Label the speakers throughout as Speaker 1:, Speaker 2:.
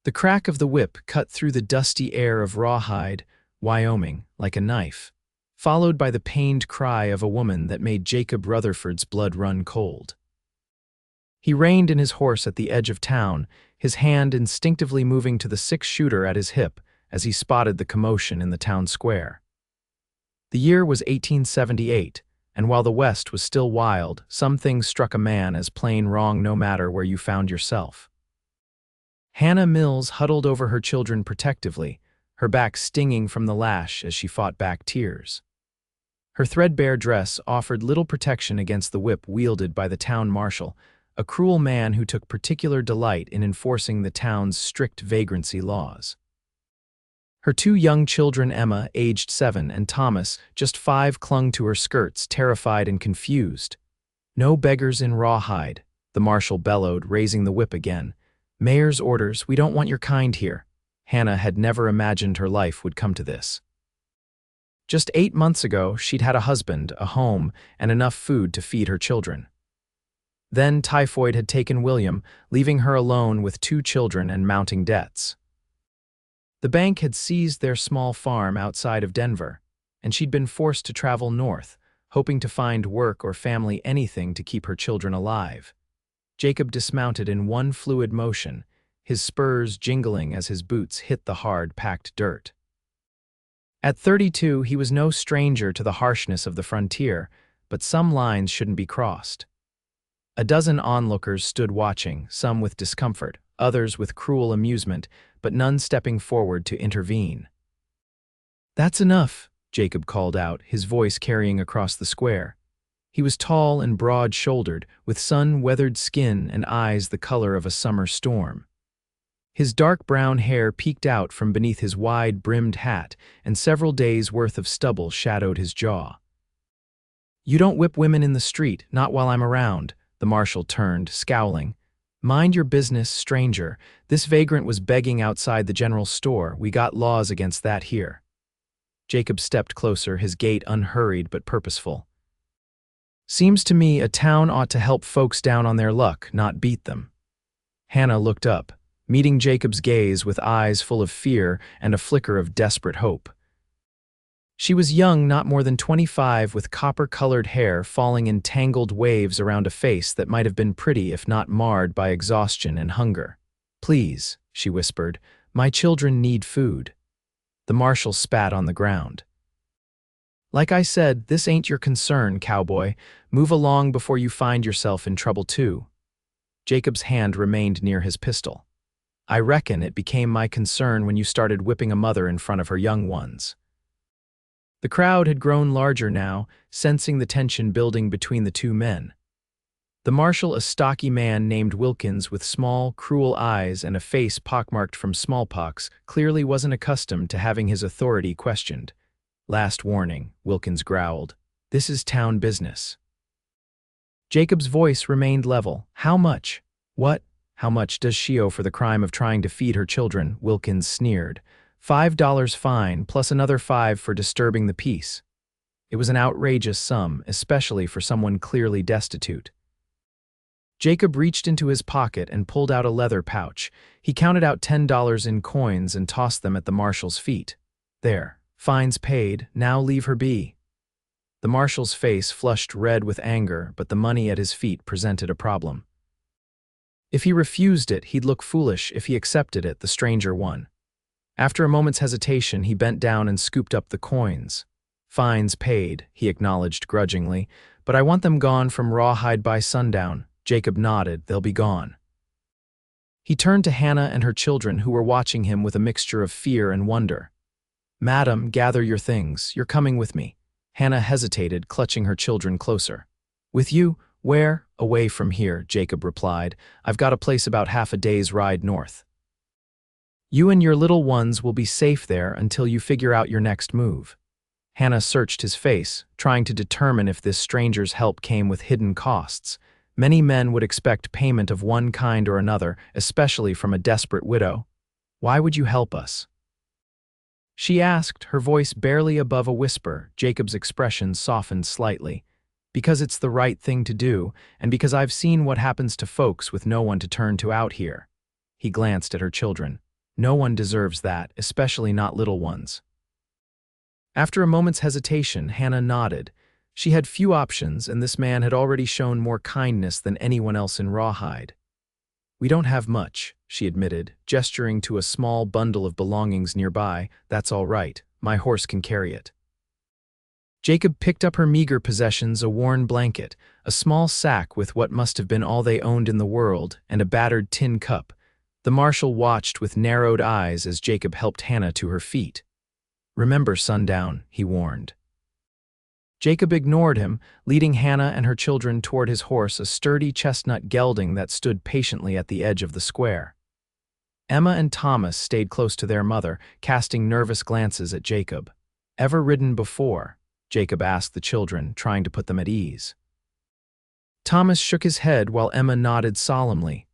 Speaker 1: The crack of the whip cut through the dusty air of Rawhide, Wyoming, like a knife, followed by the pained cry of a woman that made Jacob Rutherford's blood run cold. He reined in his horse at the edge of town, his hand instinctively moving to the six-shooter at his hip as he spotted the commotion in the town square. The year was 1878, and while the West was still wild, some things struck a man as plain wrong no matter where you found yourself. Hannah Mills huddled over her children protectively, her back stinging from the lash as she fought back tears. Her threadbare dress offered little protection against the whip wielded by the town marshal, a cruel man who took particular delight in enforcing the town's strict vagrancy laws. Her two young children, Emma, aged 7, and Thomas, just 5, clung to her skirts, terrified and confused. "No beggars in Rawhide," the marshal bellowed, raising the whip again. "Mayor's orders, we don't want your kind here." Hannah had never imagined her life would come to this. Just 8 months ago, she'd had a husband, a home, and enough food to feed her children. Then typhoid had taken William, leaving her alone with 2 children and mounting debts. The bank had seized their small farm outside of Denver, and she'd been forced to travel north, hoping to find work or family, anything to keep her children alive. Jacob dismounted in one fluid motion, his spurs jingling as his boots hit the hard, packed dirt. At 32, he was no stranger to the harshness of the frontier, but some lines shouldn't be crossed. A dozen onlookers stood watching, some with discomfort, others with cruel amusement, but none stepping forward to intervene. "That's enough," Jacob called out, his voice carrying across the square. He was tall and broad-shouldered, with sun-weathered skin and eyes the color of a summer storm. His dark brown hair peeked out from beneath his wide-brimmed hat, and several days' worth of stubble shadowed his jaw. "You don't whip women in the street, not while I'm around," the marshal turned, scowling. "Mind your business, stranger. This vagrant was begging outside the general store. We got laws against that here." Jacob stepped closer, his gait unhurried but purposeful. "Seems to me a town ought to help folks down on their luck, not beat them." Hannah looked up, meeting Jacob's gaze with eyes full of fear and a flicker of desperate hope. She was young, not more than 25, with copper-colored hair falling in tangled waves around a face that might have been pretty if not marred by exhaustion and hunger. "Please," she whispered, "my children need food." The marshal spat on the ground. "Like I said, this ain't your concern, cowboy. Move along before you find yourself in trouble too." Jacob's hand remained near his pistol. "I reckon it became my concern when you started whipping a mother in front of her young ones." The crowd had grown larger now, sensing the tension building between the two men. The marshal, a stocky man named Wilkins with small, cruel eyes and a face pockmarked from smallpox, clearly wasn't accustomed to having his authority questioned. "Last warning," Wilkins growled. "This is town business." Jacob's voice remained level. "How much?" "What? How much does she owe for the crime of trying to feed her children?" Wilkins sneered. $5 fine, plus another 5 for disturbing the peace. It was an outrageous sum, especially for someone clearly destitute. Jacob reached into his pocket and pulled out a leather pouch. He counted out $10 in coins and tossed them at the marshal's feet. "There, fine's paid, now leave her be." The marshal's face flushed red with anger, but the money at his feet presented a problem. If he refused it, he'd look foolish. If he accepted it, the stranger won. After a moment's hesitation, he bent down and scooped up the coins. "Fine's paid," he acknowledged grudgingly, "but I want them gone from Rawhide by sundown." Jacob nodded. "They'll be gone." He turned to Hannah and her children, who were watching him with a mixture of fear and wonder. "Madam, gather your things. You're coming with me." Hannah hesitated, clutching her children closer. "With you? Where?" "Away from here," Jacob replied. "I've got a place about half a day's ride north. You and your little ones will be safe there until you figure out your next move." Hannah searched his face, trying to determine if this stranger's help came with hidden costs. Many men would expect payment of one kind or another, especially from a desperate widow. "Why would you help us?" she asked, her voice barely above a whisper. Jacob's expression softened slightly. "Because it's the right thing to do, and because I've seen what happens to folks with no one to turn to out here." He glanced at her children. No one deserves that, especially not little ones. After a moment's hesitation, Hannah nodded. She had few options, and this man had already shown more kindness than anyone else in Rawhide. "We don't have much," she admitted, gesturing to a small bundle of belongings nearby. "That's all right. My horse can carry it." Jacob picked up her meager possessions, a worn blanket, a small sack with what must have been all they owned in the world, and a battered tin cup. The marshal watched with narrowed eyes as Jacob helped Hannah to her feet. "Remember sundown," he warned. Jacob ignored him, leading Hannah and her children toward his horse, a sturdy chestnut gelding that stood patiently at the edge of the square. Emma and Thomas stayed close to their mother, casting nervous glances at Jacob. "Ever ridden before?" Jacob asked the children, trying to put them at ease. Thomas shook his head while Emma nodded solemnly.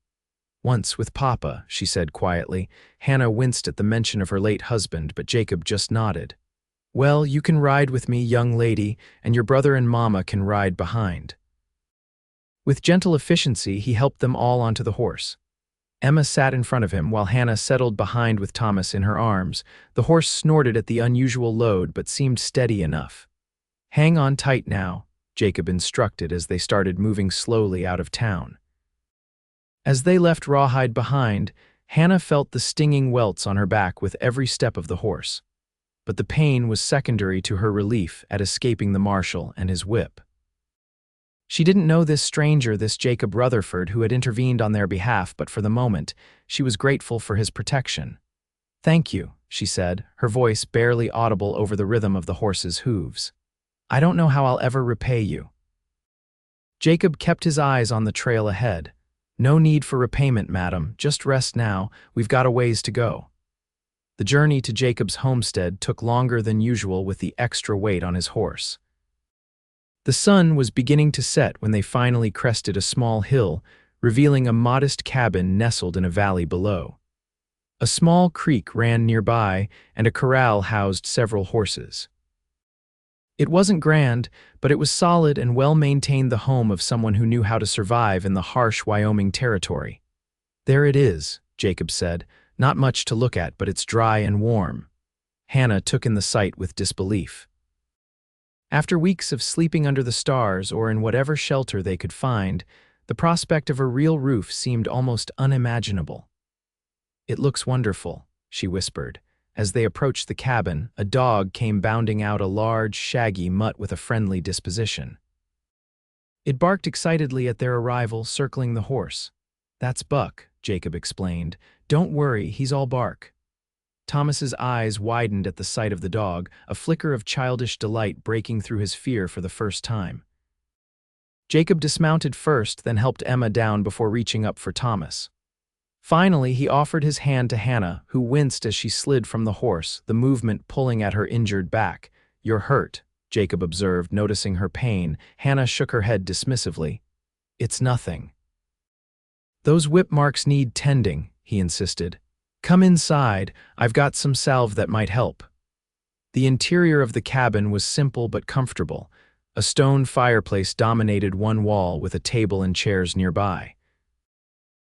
Speaker 1: "Once with Papa," she said quietly. Hannah winced at the mention of her late husband, but Jacob just nodded. "Well, you can ride with me, young lady, and your brother and Mama can ride behind." With gentle efficiency, he helped them all onto the horse. Emma sat in front of him while Hannah settled behind with Thomas in her arms. The horse snorted at the unusual load but seemed steady enough. "Hang on tight now," Jacob instructed as they started moving slowly out of town. As they left Rawhide behind, Hannah felt the stinging welts on her back with every step of the horse. But the pain was secondary to her relief at escaping the marshal and his whip. She didn't know this stranger, this Jacob Rutherford, who had intervened on their behalf, but for the moment, she was grateful for his protection. "Thank you," she said, her voice barely audible over the rhythm of the horse's hooves. "I don't know how I'll ever repay you." Jacob kept his eyes on the trail ahead. "No need for repayment, madam. Just rest now. We've got a ways to go." The journey to Jacob's homestead took longer than usual with the extra weight on his horse. The sun was beginning to set when they finally crested a small hill, revealing a modest cabin nestled in a valley below. A small creek ran nearby, and a corral housed several horses. It wasn't grand, but it was solid and well-maintained, the home of someone who knew how to survive in the harsh Wyoming territory. "There it is," Jacob said. "Not much to look at, but it's dry and warm." Hannah took in the sight with disbelief. After weeks of sleeping under the stars or in whatever shelter they could find, the prospect of a real roof seemed almost unimaginable. "It looks wonderful," she whispered. As they approached the cabin, a dog came bounding out, a large, shaggy mutt with a friendly disposition. It barked excitedly at their arrival, circling the horse. "That's Buck," Jacob explained. "Don't worry, he's all bark." Thomas's eyes widened at the sight of the dog, a flicker of childish delight breaking through his fear for the first time. Jacob dismounted first, then helped Emma down before reaching up for Thomas. Finally, he offered his hand to Hannah, who winced as she slid from the horse, the movement pulling at her injured back. "You're hurt," Jacob observed, noticing her pain. Hannah shook her head dismissively. "It's nothing." "Those whip marks need tending," he insisted. "Come inside, I've got some salve that might help." The interior of the cabin was simple but comfortable. A stone fireplace dominated one wall with a table and chairs nearby.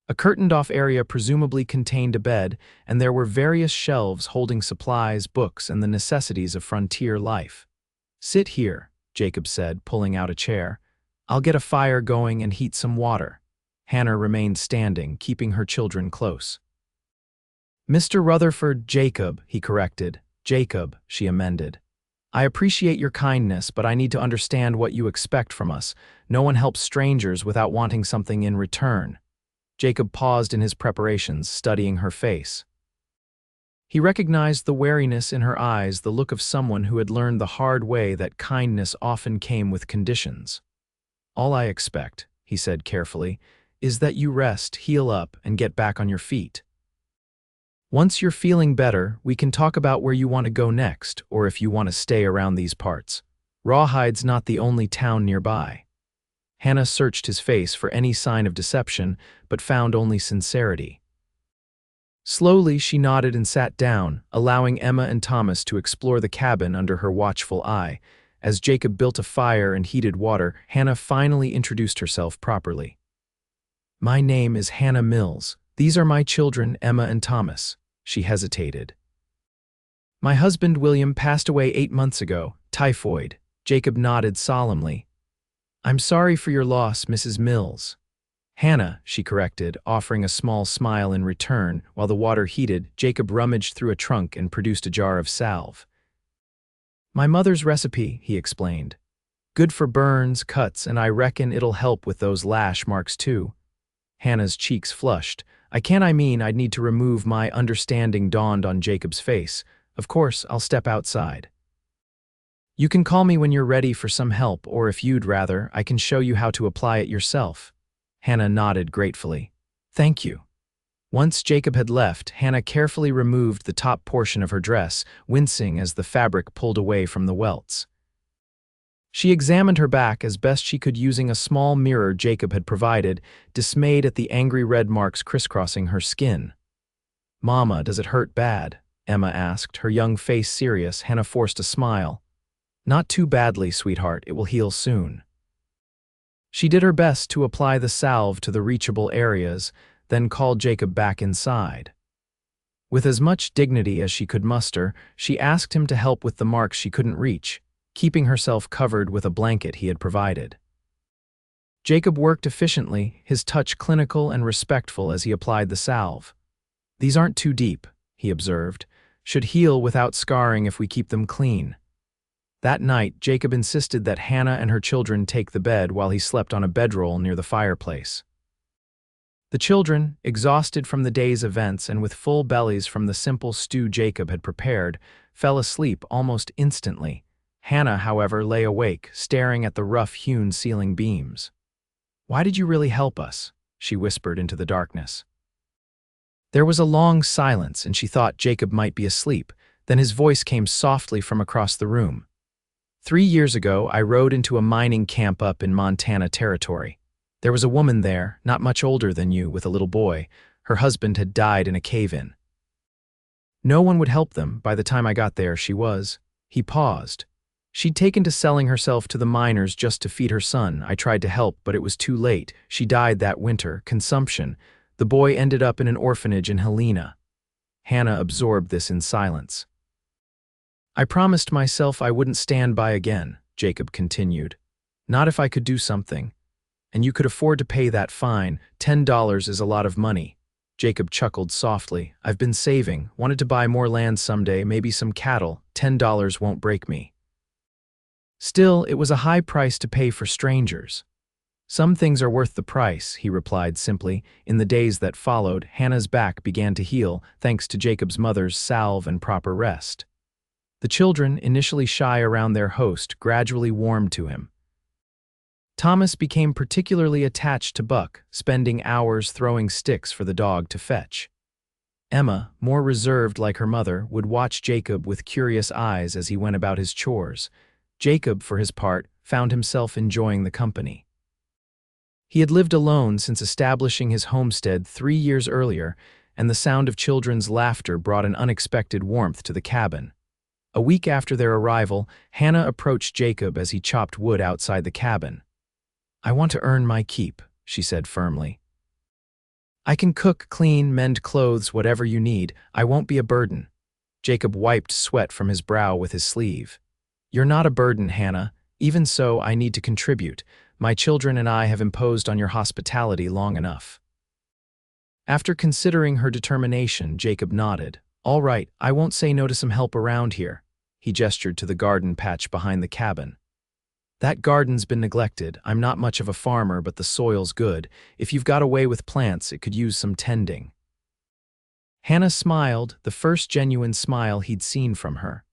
Speaker 1: A curtained-off area presumably contained a bed, and there were various shelves holding supplies, books, and the necessities of frontier life. "Sit here," Jacob said, pulling out a chair. "I'll get a fire going and heat some water." Hannah remained standing, keeping her children close. "Mr. Rutherford, Jacob," he corrected. "Jacob," she amended. "I appreciate your kindness, but I need to understand what you expect from us. No one helps strangers without wanting something in return." Jacob paused in his preparations, studying her face. He recognized the wariness in her eyes, the look of someone who had learned the hard way that kindness often came with conditions. "All I expect," he said carefully, "is that you rest, heal up, and get back on your feet. Once you're feeling better, we can talk about where you want to go next, or if you want to stay around these parts. Rawhide's not the only town nearby." Hannah searched his face for any sign of deception, but found only sincerity. Slowly, she nodded and sat down, allowing Emma and Thomas to explore the cabin under her watchful eye. As Jacob built a fire and heated water, Hannah finally introduced herself properly. "My name is Hannah Mills. These are my children, Emma and Thomas." She hesitated. My husband William passed away 8 months ago, typhoid. Jacob nodded solemnly. I'm sorry for your loss, Mrs. Mills. Hannah, she corrected, offering a small smile in return. While the water heated, Jacob rummaged through a trunk and produced a jar of salve. My mother's recipe, he explained. Good for burns, cuts, and I reckon it'll help with those lash marks too. Hannah's cheeks flushed. I mean I'd need to remove my understanding dawned on Jacob's face. Of course, I'll step outside. You can call me when you're ready for some help, or if you'd rather, I can show you how to apply it yourself. Hannah nodded gratefully. Thank you. Once Jacob had left, Hannah carefully removed the top portion of her dress, wincing as the fabric pulled away from the welts. She examined her back as best she could using a small mirror Jacob had provided, dismayed at the angry red marks crisscrossing her skin. Mama, does it hurt bad? Emma asked, her young face serious. Hannah forced a smile. Not too badly, sweetheart, it will heal soon. She did her best to apply the salve to the reachable areas, then called Jacob back inside. With as much dignity as she could muster, she asked him to help with the marks she couldn't reach, keeping herself covered with a blanket he had provided. Jacob worked efficiently, his touch clinical and respectful as he applied the salve. These aren't too deep, he observed. Should heal without scarring if we keep them clean. That night, Jacob insisted that Hannah and her children take the bed while he slept on a bedroll near the fireplace. The children, exhausted from the day's events and with full bellies from the simple stew Jacob had prepared, fell asleep almost instantly. Hannah, however, lay awake, staring at the rough-hewn ceiling beams. Why did you really help us? She whispered into the darkness. There was a long silence, and she thought Jacob might be asleep. Then his voice came softly from across the room. 3 years ago, I rode into a mining camp up in Montana Territory. There was a woman there, not much older than you, with a little boy. Her husband had died in a cave-in. No one would help them. By the time I got there, she was. He paused. She'd taken to selling herself to the miners just to feed her son. I tried to help, but it was too late. She died that winter, consumption. The boy ended up in an orphanage in Helena. Hannah absorbed this in silence. I promised myself I wouldn't stand by again, Jacob continued. Not if I could do something. And you could afford to pay that fine. $10 is a lot of money. Jacob chuckled softly. I've been saving, wanted to buy more land someday, maybe some cattle. $10 won't break me. Still, it was a high price to pay for strangers. Some things are worth the price, he replied simply. In the days that followed, Hannah's back began to heal, thanks to Jacob's mother's salve and proper rest. The children, initially shy around their host, gradually warmed to him. Thomas became particularly attached to Buck, spending hours throwing sticks for the dog to fetch. Emma, more reserved like her mother, would watch Jacob with curious eyes as he went about his chores. Jacob, for his part, found himself enjoying the company. He had lived alone since establishing his homestead 3 years earlier, and the sound of children's laughter brought an unexpected warmth to the cabin. A week after their arrival, Hannah approached Jacob as he chopped wood outside the cabin. I want to earn my keep, she said firmly. I can cook, clean, mend clothes, whatever you need. I won't be a burden. Jacob wiped sweat from his brow with his sleeve. You're not a burden, Hannah. Even so, I need to contribute. My children and I have imposed on your hospitality long enough. After considering her determination, Jacob nodded. All right, I won't say no to some help around here. He gestured to the garden patch behind the cabin. That garden's been neglected. I'm not much of a farmer, but the soil's good. If you've got a way with plants, it could use some tending. Hannah smiled, the first genuine smile he'd seen from her.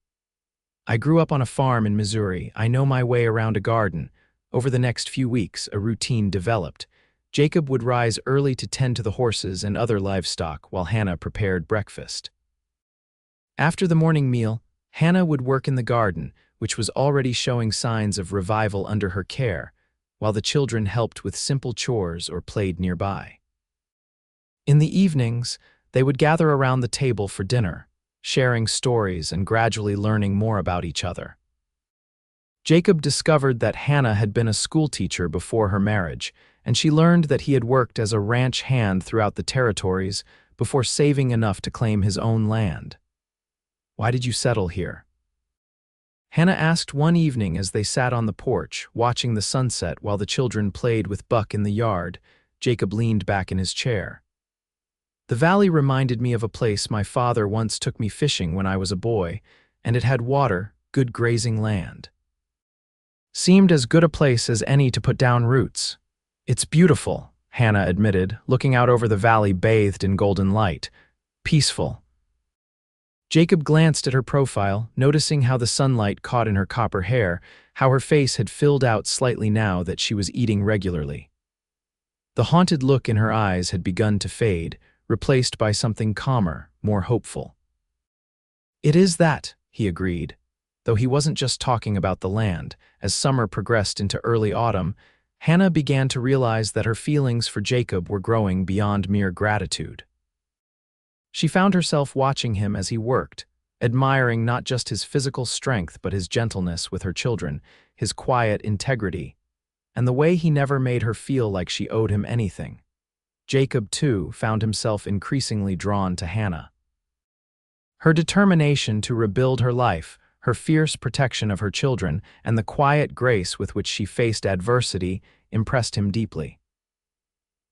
Speaker 1: I grew up on a farm in Missouri. I know my way around a garden. Over the next few weeks, a routine developed. Jacob would rise early to tend to the horses and other livestock while Hannah prepared breakfast. After the morning meal, Hannah would work in the garden, which was already showing signs of revival under her care, while the children helped with simple chores or played nearby. In the evenings, they would gather around the table for dinner, sharing stories and gradually learning more about each other. Jacob discovered that Hannah had been a schoolteacher before her marriage, and she learned that he had worked as a ranch hand throughout the territories, before saving enough to claim his own land. "Why did you settle here?" Hannah asked one evening as they sat on the porch, watching the sunset while the children played with Buck in the yard. Jacob leaned back in his chair. "The valley reminded me of a place my father once took me fishing when I was a boy, and it had water, good grazing land. Seemed as good a place as any to put down roots." "It's beautiful," Hannah admitted, looking out over the valley bathed in golden light. "Peaceful." Jacob glanced at her profile, noticing how the sunlight caught in her copper hair, how her face had filled out slightly now that she was eating regularly. The haunted look in her eyes had begun to fade, replaced by something calmer, more hopeful. "It is that," he agreed, though he wasn't just talking about the land. As summer progressed into early autumn, Hannah began to realize that her feelings for Jacob were growing beyond mere gratitude. She found herself watching him as he worked, admiring not just his physical strength but his gentleness with her children, his quiet integrity, and the way he never made her feel like she owed him anything. Jacob, too, found himself increasingly drawn to Hannah. Her determination to rebuild her life, her fierce protection of her children, and the quiet grace with which she faced adversity impressed him deeply.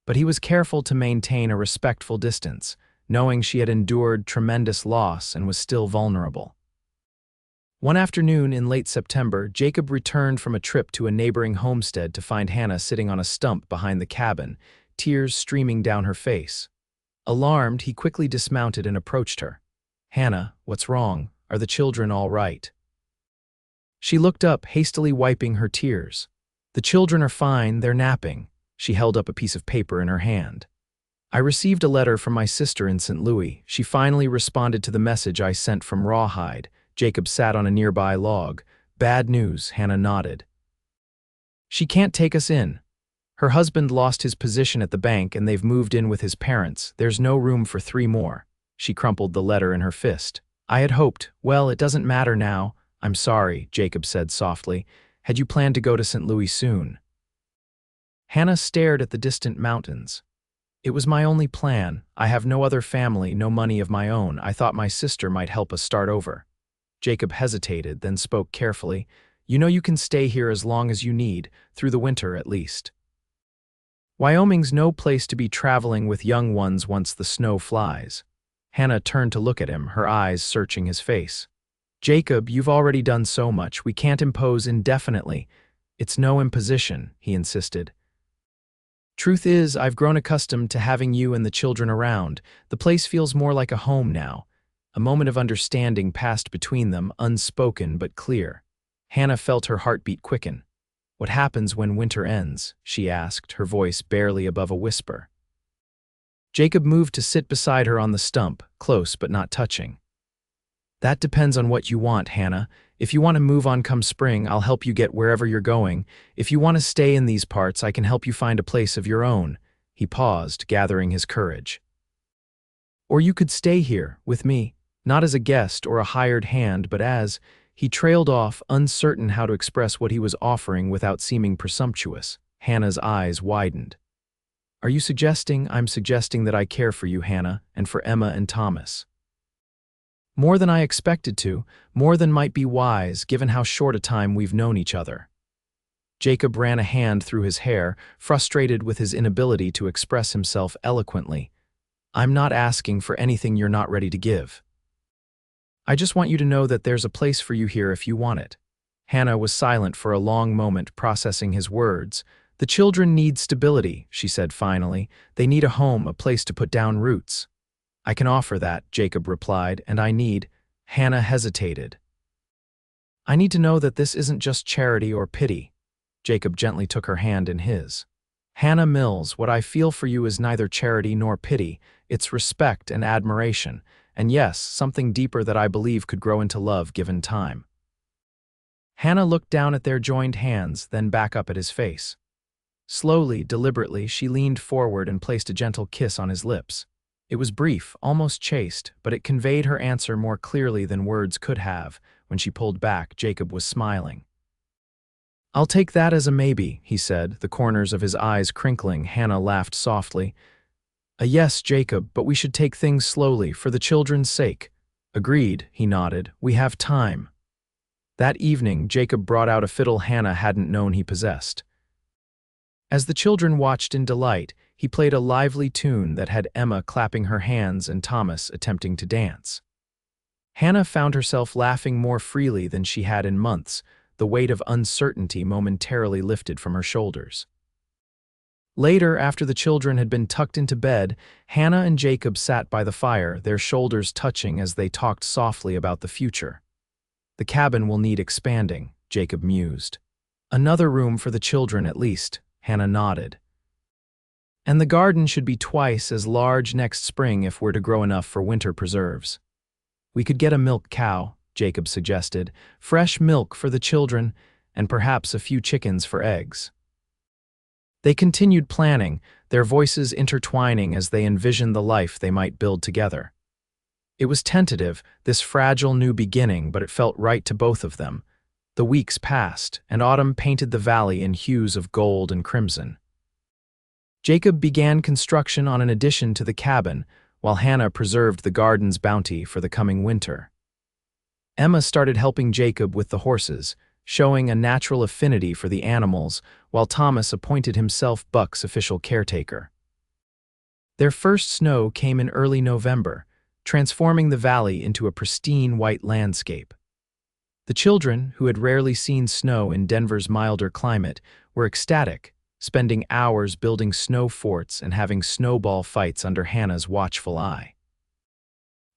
Speaker 1: But he was careful to maintain a respectful distance, knowing she had endured tremendous loss and was still vulnerable. One afternoon in late September, Jacob returned from a trip to a neighboring homestead to find Hannah sitting on a stump behind the cabin, tears streaming down her face. Alarmed, he quickly dismounted and approached her. "Hannah, what's wrong? Are the children all right?" She looked up, hastily wiping her tears. "The children are fine, they're napping." She held up a piece of paper in her hand. "I received a letter from my sister in St. Louis. She finally responded to the message I sent from Rawhide." Jacob sat on a nearby log. "Bad news," Hannah nodded. "She can't take us in. Her husband lost his position at the bank and they've moved in with his parents. There's no room for 3 more. She crumpled the letter in her fist. "I had hoped. Well, it doesn't matter now." "I'm sorry," Jacob said softly. "Had you planned to go to St. Louis soon?" Hannah stared at the distant mountains. "It was my only plan. I have no other family, no money of my own. I thought my sister might help us start over." Jacob hesitated, then spoke carefully. "You know you can stay here as long as you need, through the winter at least. Wyoming's no place to be traveling with young ones once the snow flies." Hannah turned to look at him, her eyes searching his face. "Jacob, you've already done so much. We can't impose indefinitely." "It's no imposition," he insisted. "Truth is, I've grown accustomed to having you and the children around. The place feels more like a home now." A moment of understanding passed between them, unspoken but clear. Hannah felt her heartbeat quicken. "What happens when winter ends?" she asked, her voice barely above a whisper. Jacob moved to sit beside her on the stump, close but not touching. "That depends on what you want, Hannah. If you want to move on come spring, I'll help you get wherever you're going. If you want to stay in these parts, I can help you find a place of your own." He paused, gathering his courage. "Or you could stay here, with me, not as a guest or a hired hand, but as—" He trailed off, uncertain how to express what he was offering without seeming presumptuous. Hannah's eyes widened. "Are you suggesting—" "I'm suggesting that I care for you, Hannah, and for Emma and Thomas. More than I expected to, more than might be wise, given how short a time we've known each other." Jacob ran a hand through his hair, frustrated with his inability to express himself eloquently. "I'm not asking for anything you're not ready to give. I just want you to know that there's a place for you here if you want it." Hannah was silent for a long moment, processing his words. "The children need stability," she said finally. "They need a home, a place to put down roots." "I can offer that," Jacob replied, "and I need—" Hannah hesitated. "I need to know that this isn't just charity or pity." Jacob gently took her hand in his. "Hannah Mills, what I feel for you is neither charity nor pity. It's respect and admiration, and yes, something deeper that I believe could grow into love given time." Hannah looked down at their joined hands, then back up at his face. Slowly, deliberately, she leaned forward and placed a gentle kiss on his lips. It was brief, almost chaste, but it conveyed her answer more clearly than words could have. When she pulled back, Jacob was smiling. "I'll take that as a maybe," he said, the corners of his eyes crinkling. Hannah laughed softly. "A yes, Jacob, but we should take things slowly, for the children's sake." "Agreed," he nodded. "We have time." That evening, Jacob brought out a fiddle Hannah hadn't known he possessed. As the children watched in delight, he played a lively tune that had Emma clapping her hands and Thomas attempting to dance. Hannah found herself laughing more freely than she had in months, the weight of uncertainty momentarily lifted from her shoulders. Later, after the children had been tucked into bed, Hannah and Jacob sat by the fire, their shoulders touching as they talked softly about the future. "The cabin will need expanding," Jacob mused. "Another room for the children at least," Hannah nodded. "And the garden should be twice as large next spring if we're to grow enough for winter preserves." "We could get a milk cow," Jacob suggested, "fresh milk for the children, and perhaps a few chickens for eggs." They continued planning, their voices intertwining as they envisioned the life they might build together. It was tentative, this fragile new beginning, but it felt right to both of them. The weeks passed, and autumn painted the valley in hues of gold and crimson. Jacob began construction on an addition to the cabin, while Hannah preserved the garden's bounty for the coming winter. Emma started helping Jacob with the horses, showing a natural affinity for the animals, while Thomas appointed himself Buck's official caretaker. Their first snow came in early November, transforming the valley into a pristine white landscape. The children, who had rarely seen snow in Denver's milder climate, were ecstatic, spending hours building snow forts and having snowball fights under Hannah's watchful eye.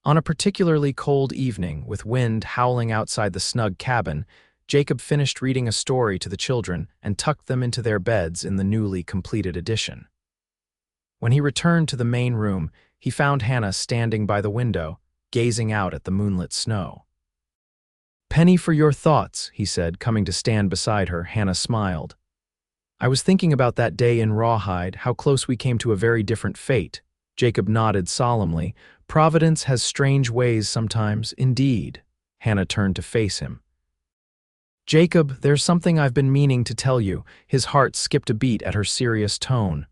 Speaker 1: On a particularly cold evening, with wind howling outside the snug cabin, Jacob finished reading a story to the children and tucked them into their beds in the newly completed addition. When he returned to the main room, he found Hannah standing by the window, gazing out at the moonlit snow. "Penny for your thoughts," he said, coming to stand beside her. Hannah smiled. "I was thinking about that day in Rawhide, how close we came to a very different fate." Jacob nodded solemnly. "Providence has strange ways sometimes, indeed." Hannah turned to face him. "Jacob, there's something I've been meaning to tell you." His heart skipped a beat at her serious tone.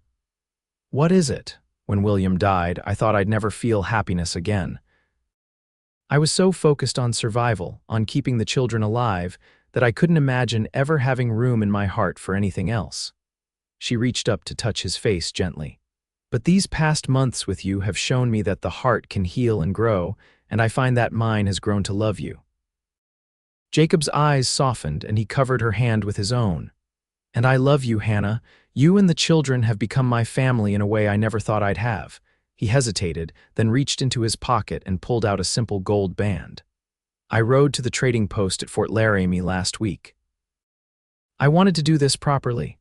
Speaker 1: "What is it? When William died, I thought I'd never feel happiness again. I was so focused on survival, on keeping the children alive, that I couldn't imagine ever having room in my heart for anything else." She reached up to touch his face gently. "But these past months with you have shown me that the heart can heal and grow, and I find that mine has grown to love you." Jacob's eyes softened, and he covered her hand with his own. "And I love you, Hannah. You and the children have become my family in a way I never thought I'd have." He hesitated, then reached into his pocket and pulled out a simple gold band. "I rode to the trading post at Fort Laramie last week. I wanted to do this properly."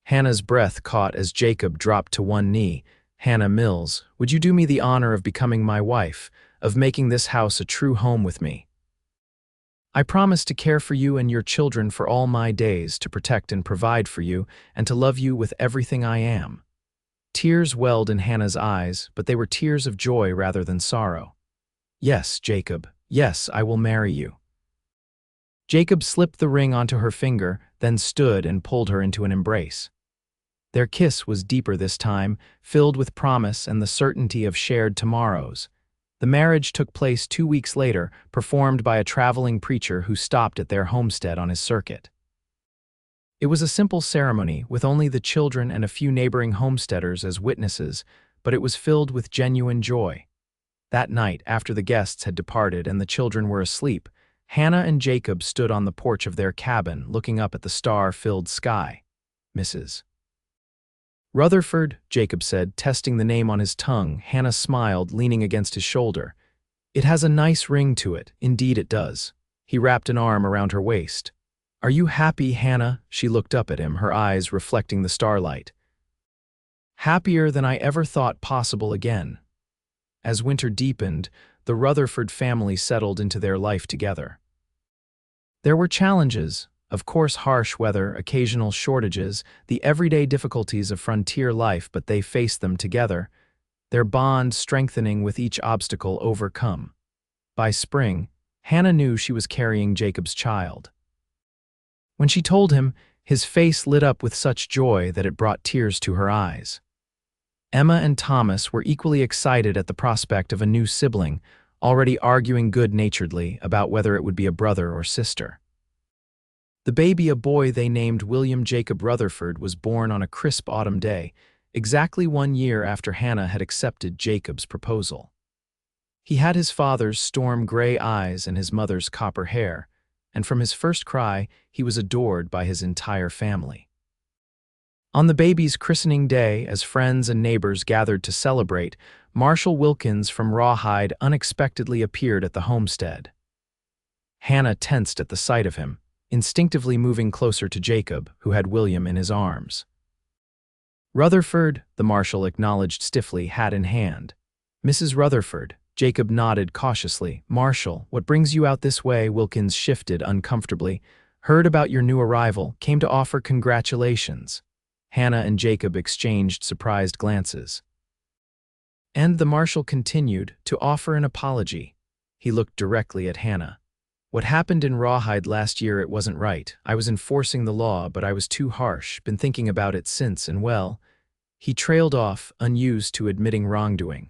Speaker 1: Hannah's breath caught as Jacob dropped to one knee. "Hannah Mills, would you do me the honor of becoming my wife, of making this house a true home with me? I promise to care for you and your children for all my days, to protect and provide for you, and to love you with everything I am." Tears welled in Hannah's eyes, but they were tears of joy rather than sorrow. "Yes, Jacob, yes, I will marry you." Jacob slipped the ring onto her finger, then stood and pulled her into an embrace. Their kiss was deeper this time, filled with promise and the certainty of shared tomorrows. The marriage took place 2 weeks later, performed by a traveling preacher who stopped at their homestead on his circuit. It was a simple ceremony, with only the children and a few neighboring homesteaders as witnesses, but it was filled with genuine joy. That night, after the guests had departed and the children were asleep, Hannah and Jacob stood on the porch of their cabin, looking up at the star-filled sky. "Mrs. Rutherford," Jacob said, testing the name on his tongue. Hannah smiled, leaning against his shoulder. "It has a nice ring to it, indeed it does." He wrapped an arm around her waist. "Are you happy, Hannah?" She looked up at him, her eyes reflecting the starlight. "Happier than I ever thought possible again." As winter deepened, the Rutherford family settled into their life together. There were challenges, of course, harsh weather, occasional shortages, the everyday difficulties of frontier life, but they faced them together, their bond strengthening with each obstacle overcome. By spring, Hannah knew she was carrying Jacob's child. When she told him, his face lit up with such joy that it brought tears to her eyes. Emma and Thomas were equally excited at the prospect of a new sibling, already arguing good-naturedly about whether it would be a brother or sister. The baby, a boy they named William Jacob Rutherford, was born on a crisp autumn day, exactly 1 year after Hannah had accepted Jacob's proposal. He had his father's storm-gray eyes and his mother's copper hair, and from his first cry, he was adored by his entire family. On the baby's christening day, as friends and neighbors gathered to celebrate, Marshal Wilkins from Rawhide unexpectedly appeared at the homestead. Hannah tensed at the sight of him, instinctively moving closer to Jacob, who had William in his arms. "Rutherford," the marshal acknowledged stiffly, hat in hand. "Mrs. Rutherford." Jacob nodded cautiously. "Marshal, what brings you out this way?" Wilkins shifted uncomfortably. "Heard about your new arrival, came to offer congratulations." Hannah and Jacob exchanged surprised glances. And the marshal continued, "to offer an apology." He looked directly at Hannah. "What happened in Rawhide last year, it wasn't right. I was enforcing the law, but I was too harsh. Been thinking about it since, and well..." He trailed off, unused to admitting wrongdoing.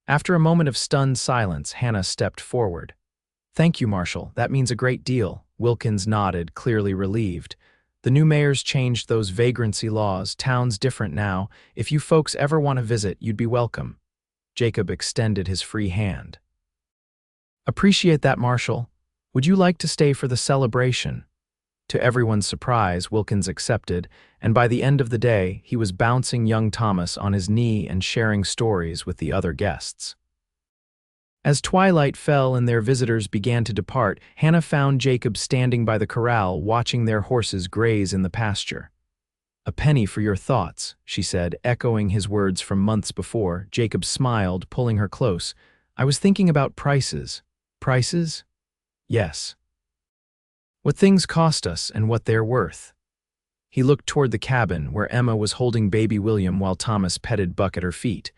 Speaker 1: After a moment of stunned silence, Hannah stepped forward. "Thank you, Marshal. That means a great deal." Wilkins nodded, clearly relieved. "The new mayor's changed those vagrancy laws. Town's different now. If you folks ever want to visit, you'd be welcome." Jacob extended his free hand. "Appreciate that, Marshal. Would you like to stay for the celebration?" To everyone's surprise, Wilkins accepted, and by the end of the day, he was bouncing young Thomas on his knee and sharing stories with the other guests. As twilight fell and their visitors began to depart, Hannah found Jacob standing by the corral, watching their horses graze in the pasture. "A penny for your thoughts," she said, echoing his words from months before. Jacob smiled, pulling her close. "I was thinking about prices." "Prices?" "Yes. What things cost us and what they're worth." He looked toward the cabin, where Emma was holding baby William while Thomas petted Buck at her feet.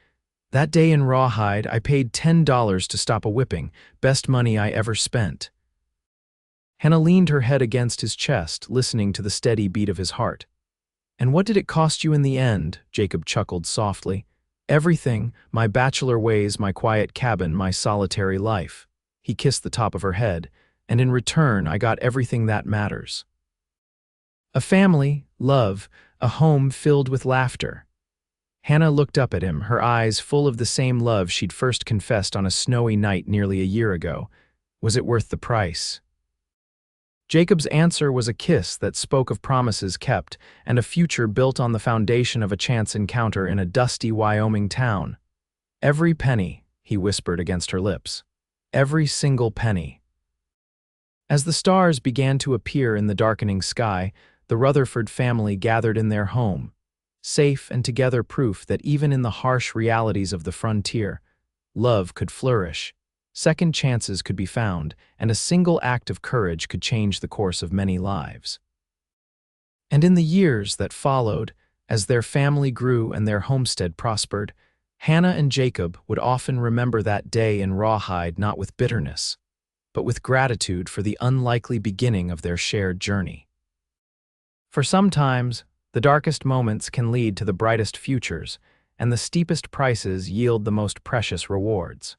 Speaker 1: "That day in Rawhide, I paid $10 to stop a whipping. Best money I ever spent." Hannah leaned her head against his chest, listening to the steady beat of his heart. "And what did it cost you in the end?" Jacob chuckled softly. "Everything, my bachelor ways, my quiet cabin, my solitary life." He kissed the top of her head. "And in return, I got everything that matters. A family, love, a home filled with laughter." Hannah looked up at him, her eyes full of the same love she'd first confessed on a snowy night nearly a year ago. Was it worth the price? Jacob's answer was a kiss that spoke of promises kept and a future built on the foundation of a chance encounter in a dusty Wyoming town. "Every penny," he whispered against her lips. "Every single penny." As the stars began to appear in the darkening sky, the Rutherford family gathered in their home, safe and together, proof that even in the harsh realities of the frontier, love could flourish, second chances could be found, and a single act of courage could change the course of many lives. And in the years that followed, as their family grew and their homestead prospered, Hannah and Jacob would often remember that day in Rawhide not with bitterness, but with gratitude for the unlikely beginning of their shared journey. For sometimes, the darkest moments can lead to the brightest futures, and the steepest prices yield the most precious rewards.